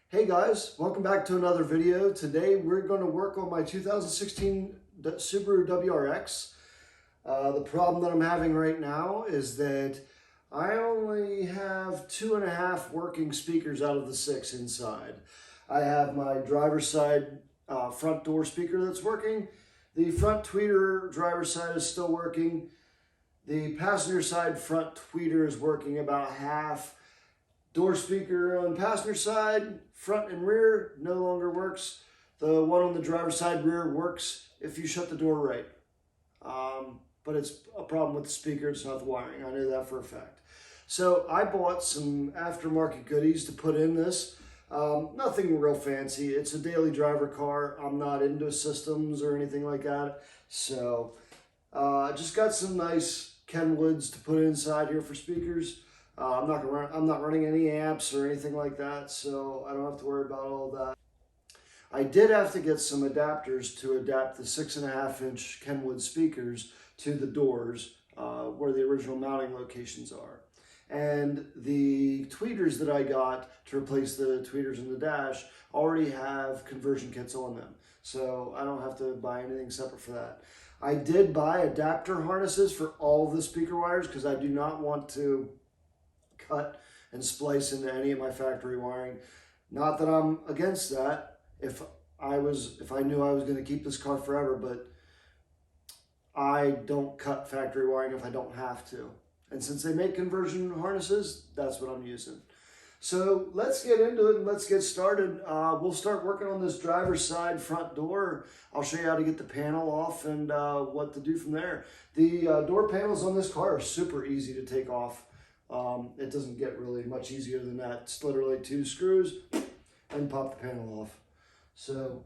Hey guys, welcome back to another video. Today we're going to work on my 2016 Subaru WRX. The problem that I'm having right now is that I only have 2.5 working speakers out of the 6 inside. I have my driver's side front door speaker that's working. The front tweeter driver's side is still working. The passenger side front tweeter is working about half. Door speaker on passenger side, front and rear, no longer works. The one on the driver's side rear works if you shut the door right. But it's a problem with the speaker, it's not the wiring. I know that for a fact. So I bought some aftermarket goodies to put in this. Nothing real fancy. It's a daily driver car. I'm not into systems or anything like that. So I just got some nice Kenwoods to put inside here for speakers. I'm not running any amps or anything like that, so I don't have to worry about all that. I did have to get some adapters to adapt the 6.5-inch Kenwood speakers to the doors where the original mounting locations are. And the tweeters that I got to replace the tweeters in the dash already have conversion kits on them, so I don't have to buy anything separate for that. I did buy adapter harnesses for all of the speaker wires because I do not want to cut and splice into any of my factory wiring. Not that I'm against that if I knew I was going to keep this car forever, but I don't cut factory wiring if I don't have to. And since they make conversion harnesses, that's what I'm using. So let's get into it and let's get started. We'll start working on this driver's side front door. I'll show you how to get the panel off and what to do from there. The door panels on this car are super easy to take off. It doesn't get really much easier than that. It's literally 2 screws and pop the panel off. So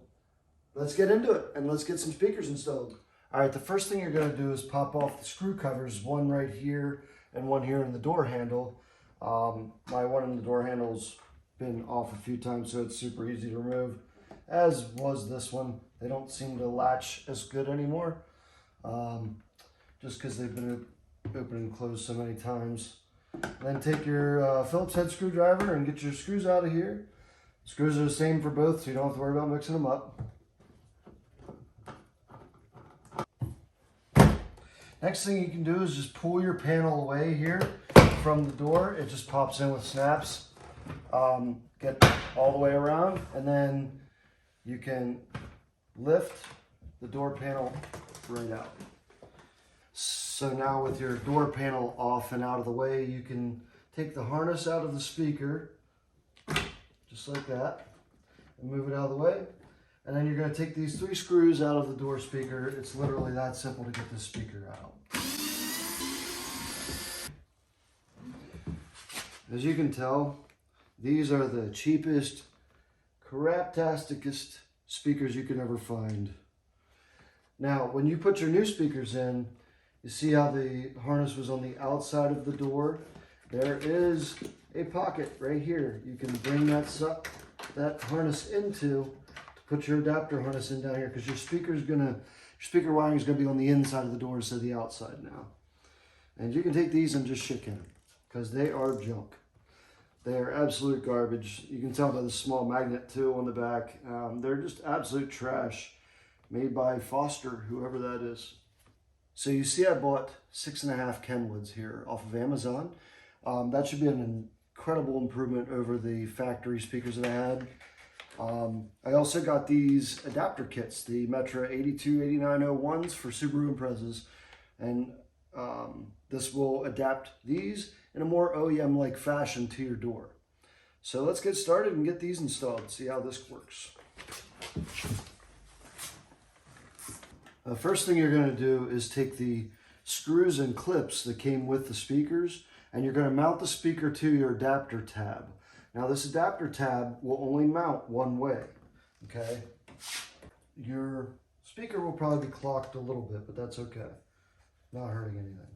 let's get into it and let's get some speakers installed. All right, the first thing you're going to do is pop off the screw covers, one right here and one here in the door handle. My one in the door handle's been off a few times, so it's super easy to remove, as was this one. They don't seem to latch as good anymore, just because they've been open and closed so many times. Then take your Phillips head screwdriver and get your screws out of here. Screws are the same for both, so you don't have to worry about mixing them up. Next thing you can do is just pull your panel away here from the door. It just pops in with snaps. Get all the way around, and then you can lift the door panel right out. So now with your door panel off and out of the way, you can take the harness out of the speaker, just like that, and move it out of the way. And then you're going to take these 3 screws out of the door speaker. It's literally that simple to get this speaker out. As you can tell, these are the cheapest, craptasticest speakers you can ever find. Now, when you put your new speakers in, you see how the harness was on the outside of the door? There is a pocket right here. You can bring that harness into to put your adapter harness in down here, because your speaker wiring is gonna be on the inside of the door instead of the outside now. And you can take these and just shit in them, because they are junk. They are absolute garbage. You can tell by the small magnet too on the back. They're just absolute trash, made by Foster, whoever that is. So you see I bought 6.5 Kenwoods here off of Amazon. That should be an incredible improvement over the factory speakers that I had. I also got these adapter kits, the Metra 828901s for Subaru Imprezas. And this will adapt these in a more OEM-like fashion to your door. So let's get started and get these installed, see how this works. The first thing you're going to do is take the screws and clips that came with the speakers, and you're going to mount the speaker to your adapter tab. Now this adapter tab will only mount one way, okay? Your speaker will probably be clocked a little bit, but that's okay. Not hurting anything.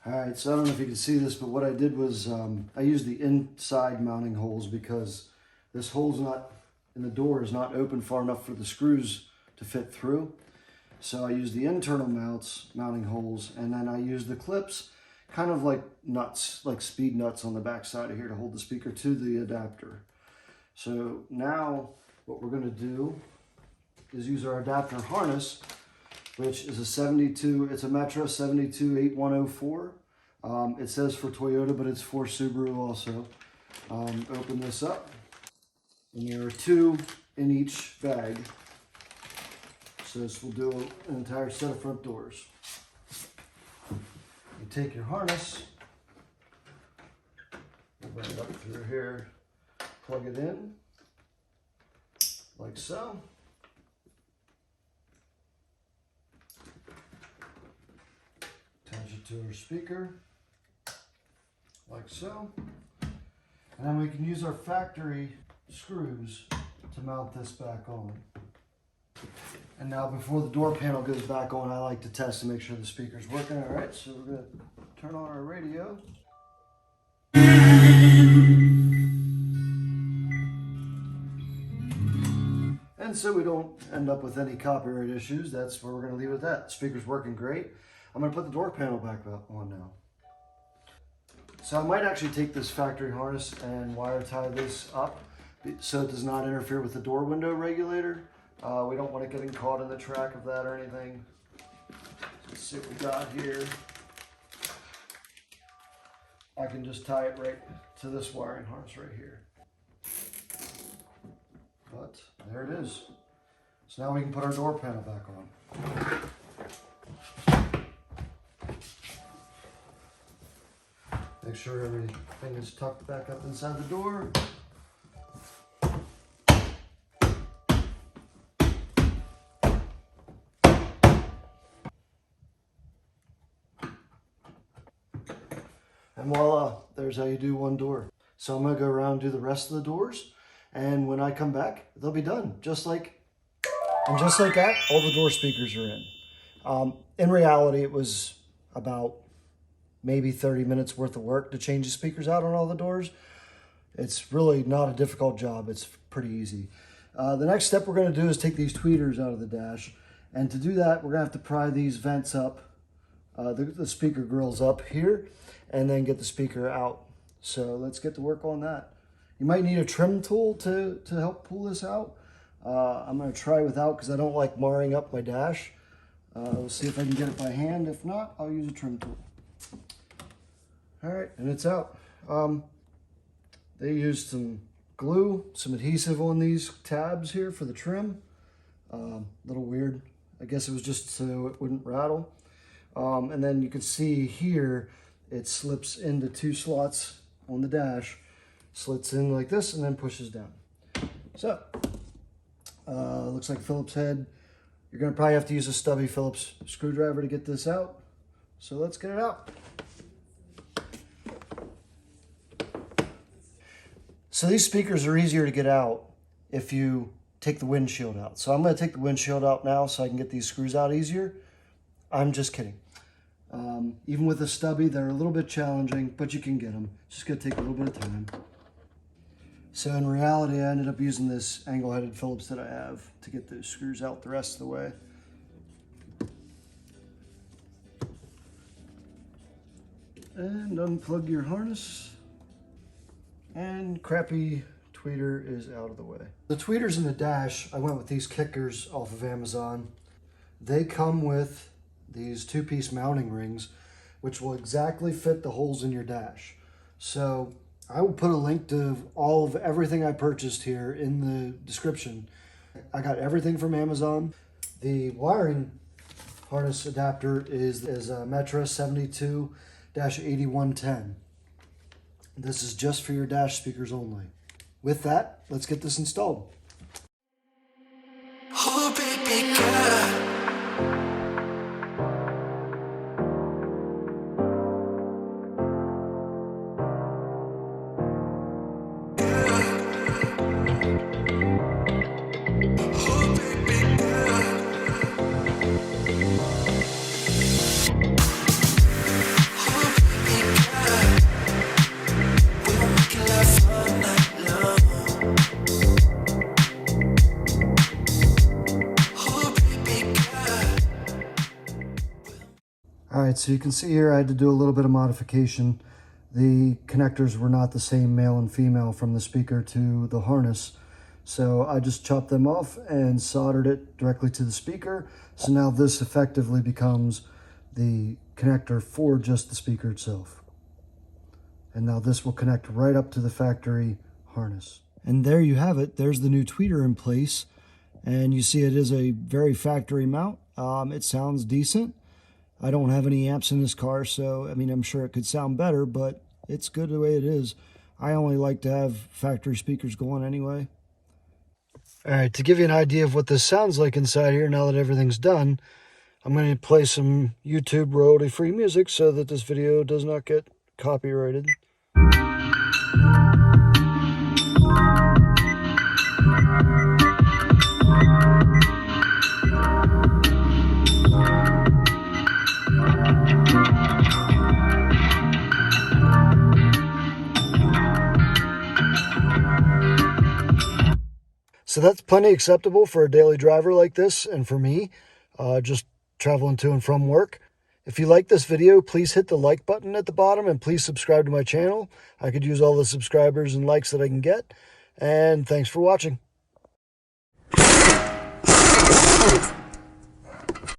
All right, so I don't know if you can see this, but what I did was I used the inside mounting holes because this hole's not and the door is not open far enough for the screws to fit through. So I use the internal mounting holes, and then I use the clips, kind of like nuts, like speed nuts on the back side of here to hold the speaker to the adapter. So now what we're going to do is use our adapter harness, which is it's a Metra 728104. It says for Toyota, but it's for Subaru also. Open this up, and there are 2 in each bag. So this will do an entire set of front doors. You take your harness, bring it up through here, plug it in, like so. Attach it to our speaker, like so. And then we can use our factory screws to mount this back on. And now before the door panel goes back on, I like to test to make sure the speaker's working. All right, so we're gonna turn on our radio. And so we don't end up with any copyright issues, that's where we're gonna leave it at that. The speaker's working great. I'm gonna put the door panel back on now. So I might actually take this factory harness and wire tie this up so it does not interfere with the door window regulator. We don't want it getting caught in the track of that or anything. Let's see what we got here. I can just tie it right to this wiring harness right here. But there it is. So now we can put our door panel back on. Make sure everything is tucked back up inside the door. And voila, there's how you do one door. So I'm gonna go around and do the rest of the doors, and when I come back, they'll be done. Just like that, all the door speakers are in. In reality, it was about maybe 30 minutes worth of work to change the speakers out on all the doors. It's really not a difficult job. It's pretty easy. The next step we're gonna do is take these tweeters out of the dash. And to do that, we're gonna have to pry these vents up, the speaker grills up here, and then get the speaker out. So let's get to work on that. You might need a trim tool to help pull this out. I'm gonna try without because I don't like marring up my dash. We'll see if I can get it by hand. If not, I'll use a trim tool. All right, and it's out. They used some glue, some adhesive on these tabs here for the trim. A little weird. I guess it was just so it wouldn't rattle. And then you can see here, it slips into 2 slots on the dash, slits in like this, and then pushes down. So, looks like Phillips head. You're gonna probably have to use a stubby Phillips screwdriver to get this out. So let's get it out. So these speakers are easier to get out if you take the windshield out. So I'm gonna take the windshield out now so I can get these screws out easier. I'm just kidding. Even with a stubby, they're a little bit challenging, but you can get them. It's just gonna take a little bit of time. So in reality, I ended up using this angle-headed Phillips that I have to get those screws out the rest of the way. And unplug your harness. And crappy tweeter is out of the way. The tweeters in the dash, I went with these kickers off of Amazon. They come with these 2-piece mounting rings, which will exactly fit the holes in your dash. So I will put a link to all of everything I purchased here in the description. I got everything from Amazon. The wiring harness adapter is a Metra 72-8110. This is just for your dash speakers only. With that, let's get this installed. Oh, baby girl. Alright, so you can see here I had to do a little bit of modification. The connectors were not the same male and female from the speaker to the harness. So I just chopped them off and soldered it directly to the speaker. So now this effectively becomes the connector for just the speaker itself. And now this will connect right up to the factory harness. And there you have it. There's the new tweeter in place. And you see it is a very factory mount. It sounds decent. I don't have any amps in this car, so I mean, I'm sure it could sound better, but it's good the way it is. I only like to have factory speakers going anyway. All right, to give you an idea of what this sounds like inside here now that everything's done, I'm going to play some YouTube royalty-free music so that this video does not get copyrighted. So that's plenty acceptable for a daily driver like this and for me, just traveling to and from work. If you like this video, please hit the like button at the bottom and please subscribe to my channel. I could use all the subscribers and likes that I can get. And thanks for watching.